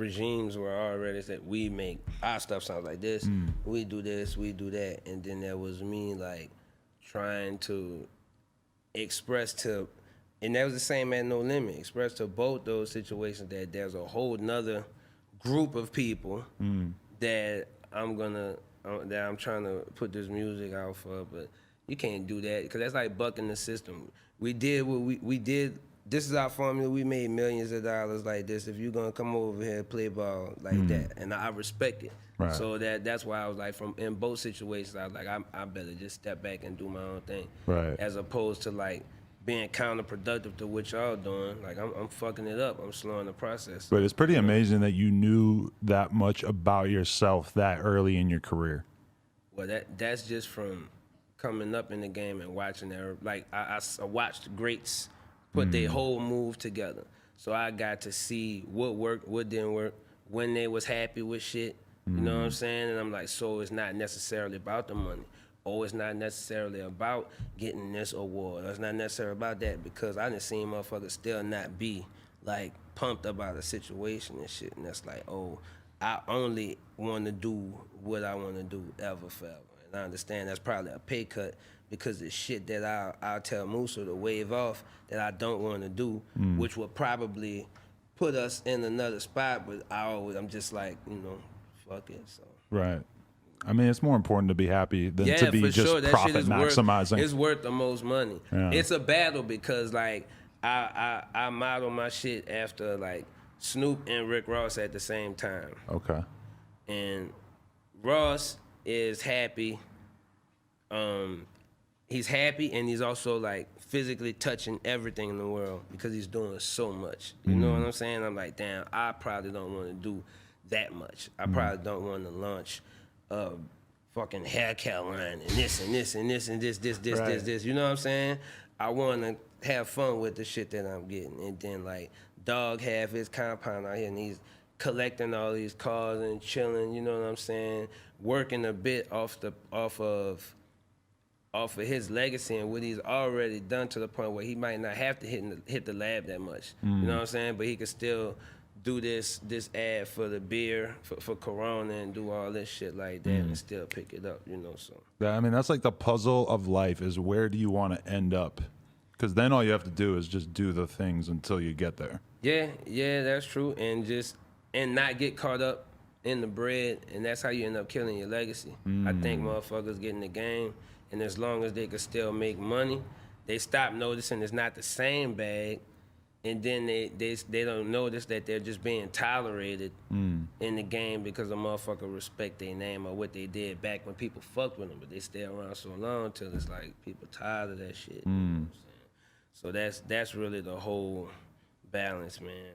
regimes were already said we make our stuff sound like this, we do this, we do that, and then there was me like trying to express to, and that was the same at No Limit, express to both those situations that there's a whole nother group of people that I'm trying to put this music out for, but you can't do that because that's like bucking the system. We did what we did. This is our formula. We made millions of dollars like this. If you're gonna come over here and play ball like that, and I respect it. Right. So that's why I was like, in both situations, I was like, I better just step back and do my own thing, right? As opposed to like being counterproductive to what y'all doing. Like I'm fucking it up. I'm slowing the process. But it's pretty amazing that you knew that much about yourself that early in your career. Well, that's just from coming up in the game and watching that. Like I watched greats put their whole move together. So I got to see what worked, what didn't work, when they was happy with shit. You know what I'm saying? And I'm like, so it's not necessarily about the money. Or it's not necessarily about getting this award. Or it's not necessarily about that, because I done seen motherfuckers still not be like pumped about a situation and shit. And that's like, oh, I only want to do what I want to do ever forever. And I understand that's probably a pay cut, because it's shit that I'll tell Musa to wave off that I don't want to do, which would probably put us in another spot. But I'm just like, fuck it. So right. I mean, it's more important to be happy than to be for just sure. That profit shit is maximizing. It's worth the most money. Yeah. It's a battle because like I model my shit after like Snoop and Rick Ross at the same time. Okay. And Ross is happy. He's happy, and he's also like physically touching everything in the world because he's doing so much. You know what I'm saying? I'm like, damn, I probably don't want to do that much. I probably don't want to launch a fucking hair care line and this and this and this and this. You know what I'm saying? I want to have fun with the shit that I'm getting. And then like Dog have his compound out here, and he's collecting all these cars and chilling. You know what I'm saying? Working a bit off of his legacy and what he's already done, to the point where he might not have to hit the lab that much. You know what I'm saying? But he could still do this ad for the beer, for Corona, and do all this shit like that and still pick it up, so. Yeah, I mean, that's like the puzzle of life, is where do you want to end up? Because then all you have to do is just do the things until you get there. Yeah, that's true. And not get caught up in the bread, and that's how you end up killing your legacy. I think motherfuckers get in the game, and as long as they can still make money, they stop noticing it's not the same bag, and then they don't notice that they're just being tolerated in the game because a motherfucker respect their name or what they did back when people fucked with them, but they stay around so long till it's like people tired of that shit. You know what I'm saying? So that's really the whole balance, man.